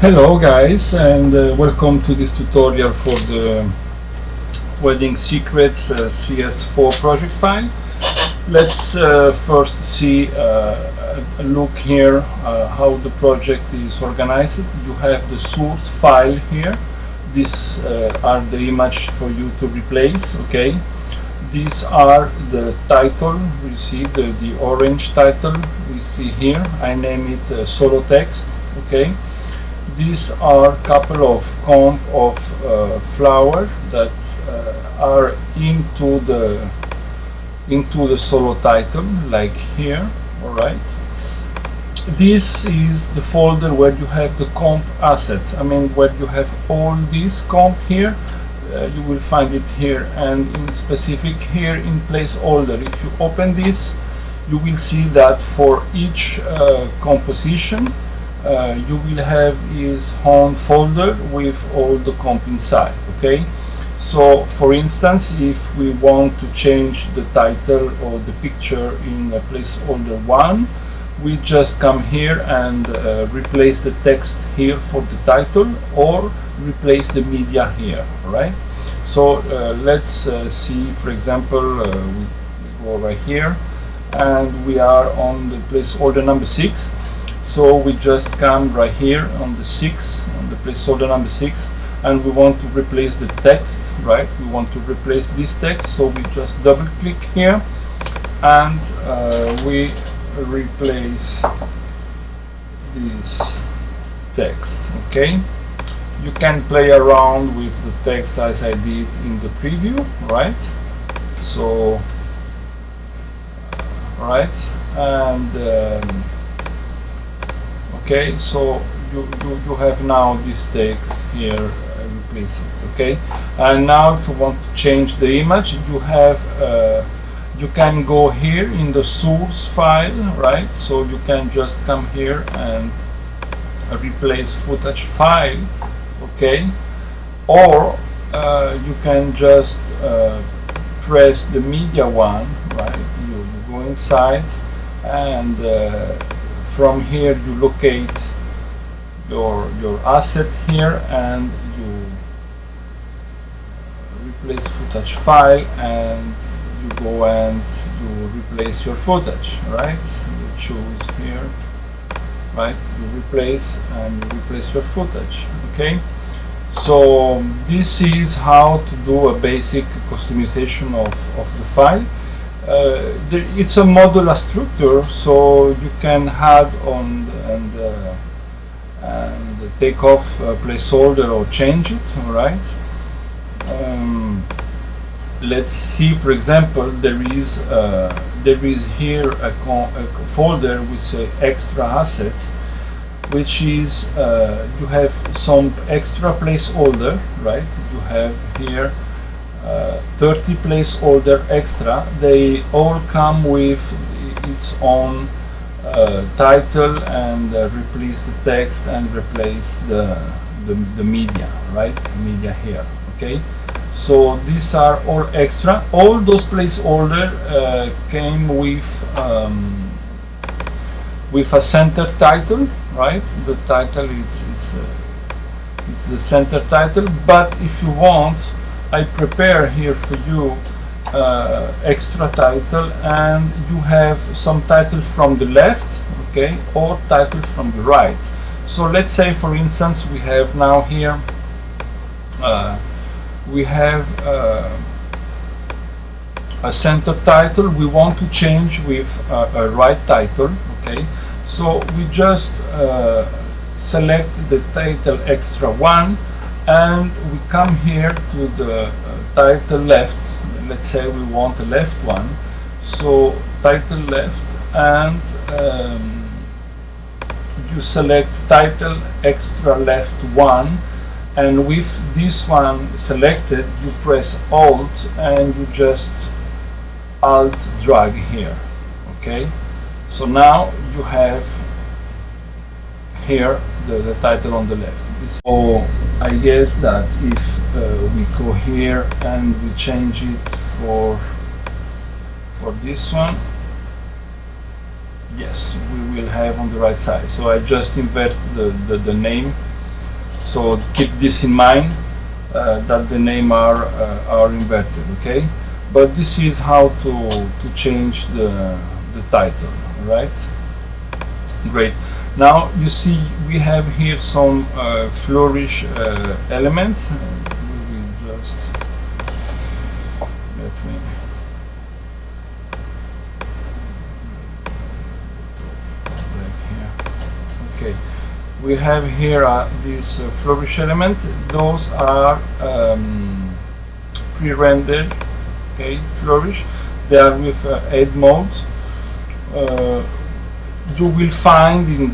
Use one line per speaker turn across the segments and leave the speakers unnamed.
Hello guys, and welcome to this tutorial for the Wedding Secrets CS4 project file. Let's first see a look here how the project is organized. You have the source file here. These are the image for you to replace. Okay, these are the title. You see the orange title we see here. I name it solo text. Okay, these are a couple of comb of flower that are into the solo title, like here. All right, this is the folder where you have the comp assets. I mean, where you have all these comp here. You will find it here, and in specific here in placeholder. If you open this, you will see that for each composition you will have his own folder with all the comp inside. Okay, so for instance, if we want to change the title or the picture in placeholder 1, we just come here and replace the text here for the title, or replace the media here. Right, so let's see, for example, we go right here and we are on the placeholder number 6. So we just come right here on the 6, on the placeholder number 6, and we want to replace the text. Right, we want to replace this text, so we just double click here and we replace this text. Okay, you can play around with the text as I did in the preview. Right, so right, and okay, so you have now this text here, replace it. Okay, and now if you want to change the image, you have you can go here in the source file. Right, so you can just come here and replace footage file. Okay, or you can just press the media one. Right, you go inside, and from here you locate your asset here, and you replace footage file, and you go and you replace your footage. Right, you choose here. Right, you replace, and you replace your footage. Okay, so this is how to do a basic customization of the file. It's a modular structure, so you can add on and take off a placeholder or change it. All right. Let's see, for example, there is here a folder with extra assets, which is you have some extra placeholder. Right, you have here 30 placeholder extra. They all come with its own title, and replace the text and replace the media. Right, media here. Okay, so these are all extra. All those placeholder came with a center title. Right, the title it's the center title, but if you want, I prepare here for you extra title, and you have some title from the left. Okay, or title from the right. So let's say, for instance, we have now here we have a center title. We want to change with a right title. Okay, so we just select the title extra 1, and we come here to the title left. Let's say we want a left one, so title left, and you select title extra left 1, and with this one selected, you press Alt, and you just Alt drag here. Okay, so now you have here the title on the left. So I guess that if we go here and we change it for this one, yes, we will have on the right side. So I just invert the name So keep this in mind, that the name are inverted, okay? But this is how to change the title, right? Great. Now you see we have here some flourish elements. We will just let me back here. Okay, we have here this flourish element. Those are pre-rendered. Okay, flourish. They are with add mode. You will find in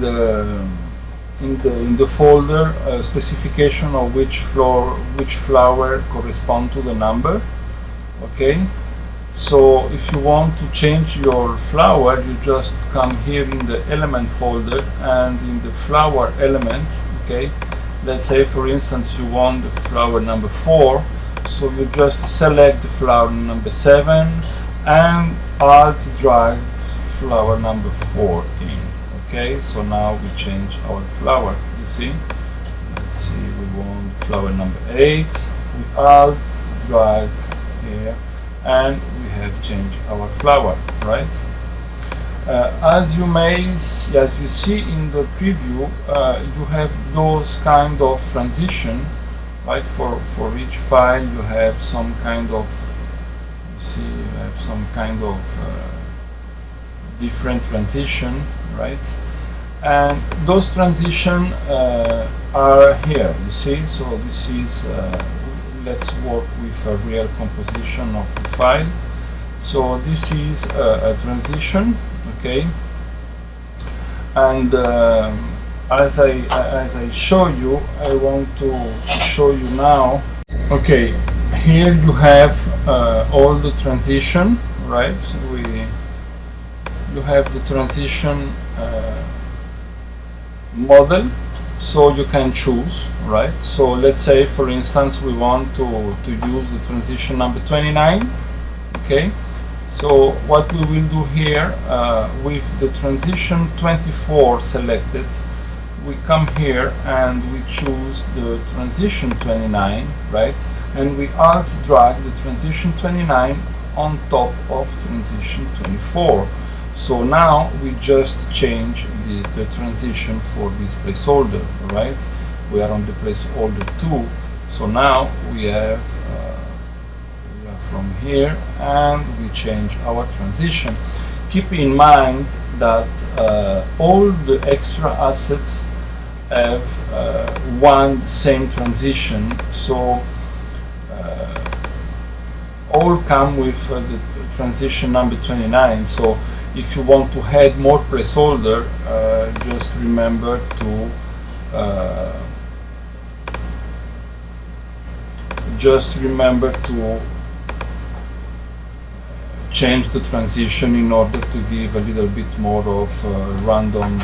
the folder a specification of which flower correspond to the number. Okay, so if you want to change your flower, you just come here in the element folder, and in the flower elements, okay, let's say for instance you want the flower number 4, so you just select the flower number 7 and alt drag flower number 4 in. Okay, so now we change our flower. You see, let's see, we want flower number 8, we alt drag here, and we have changed our flower, right? As you see in the preview, you have those kind of transition, right? For each file you have some kind of, you see, you have some kind of different transition, right? And those transition are here, you see. So this is let's work with a real composition of the file. So this is a transition, okay, and as I show you, I want to show you now. Okay, here you have all the transition, right? You have the transition model, so you can choose, right? So let's say for instance we want to use the transition number 29. Okay, so what we will do here, with the transition 24 selected, we come here and we choose the transition 29, right? And we alt drag the transition 29 on top of transition 24. So now we just change the transition for this placeholder, right? We are on the placeholder 2. So now we are from here, and we change our transition. Keep in mind that all the extra assets have one same transition, so all come with the transition number 29. So if you want to add more placeholder, just remember to change the transition in order to give a little bit more of random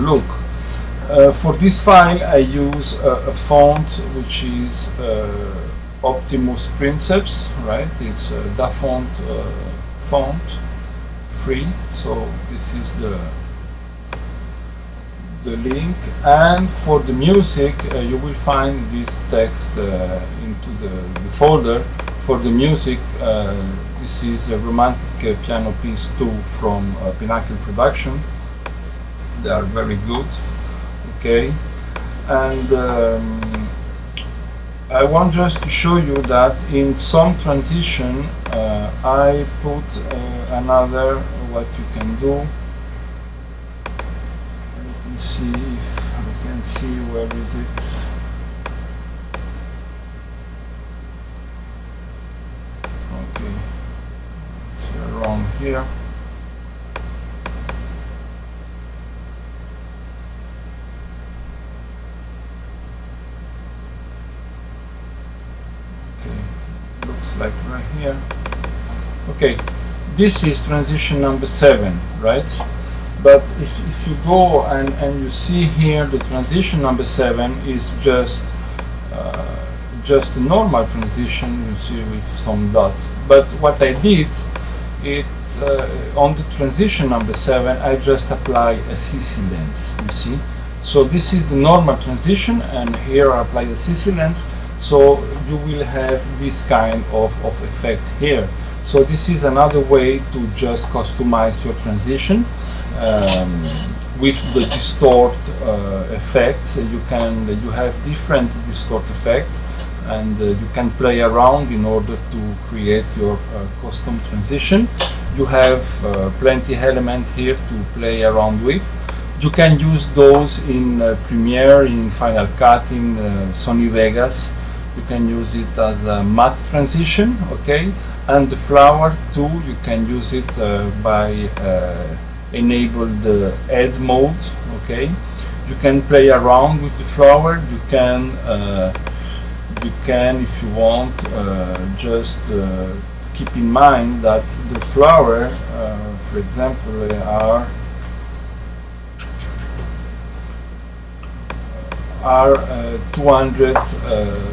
look. For this file I use a font which is Optimus Princeps, right? It's Da Font font, free. So this is the link, and for the music you will find this text into the folder. For the music, this is a romantic piano piece 2 from Pinnacle Production. They are very good. Okay, and I want just to show you that in some transition I put another, what you can do. Let me see if I can see, where is it? Okay, it's wrong here. Like right here. Okay, this is transition number 7, right? But if you go and you see here, the transition number 7 is just a normal transition, you see, with some dots. But what I did, on the transition number 7 I just apply a CC lens, you see. So this is the normal transition, and here I apply the CC lens, so you will have this kind of effect here. So this is another way to just customize your transition. With the distort effects, you have different distort effects, and you can play around in order to create your custom transition. You have plenty elements here to play around with. You can use those in Premiere, in Final Cut, in Sony Vegas. You can use it as a matte transition, okay? And the flower too, you can use it by enable the add mode, okay? You can play around with the flower. You can, if you want, just keep in mind that the flower, for example, are 200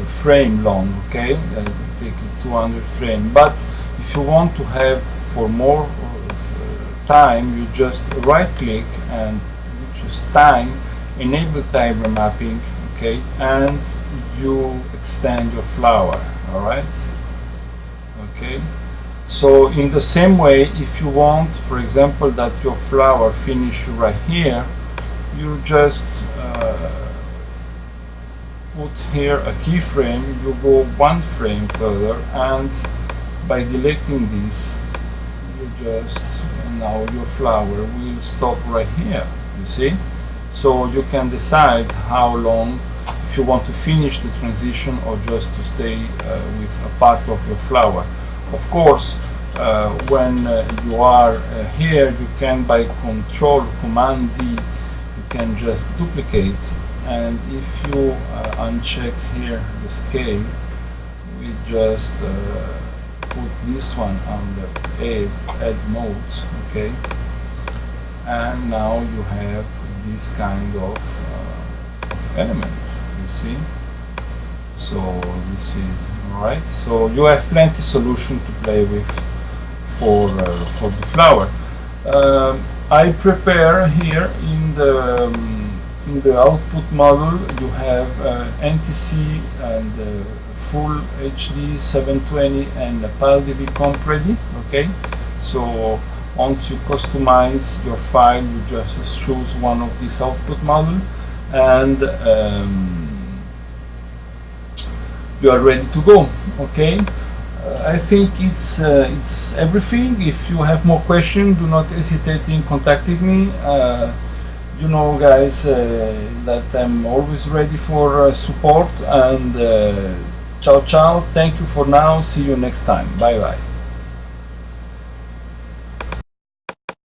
frame long, okay? Take it 200 frame. But if you want to have for more time, you just right click and you choose time, enable time remapping, okay, and you extend your flower. All right, okay. So in the same way, if you want, for example, that your flower finish right here, you just put here a keyframe, you go one frame further, and by deleting this, you just, now your flower will stop right here, you see? So you can decide how long, if you want to finish the transition or just to stay with a part of your flower. Of course, when you are here, you can by Control Command D, you can just duplicate, and if you uncheck here the scale, we just put this one under add modes, okay, and now you have this kind of element, you see. So this is right. So you have plenty solution to play with for the flower. I prepare here in the output model, you have NTC and full HD 720 and a PAL-DB comp ready, okay? So once you customize your file, you just choose one of these output model, and you are ready to go, okay? I think it's everything. If you have more questions, do not hesitate in contacting me. You know, guys, that I'm always ready for support, and ciao ciao, thank you for now, see you next time, bye bye.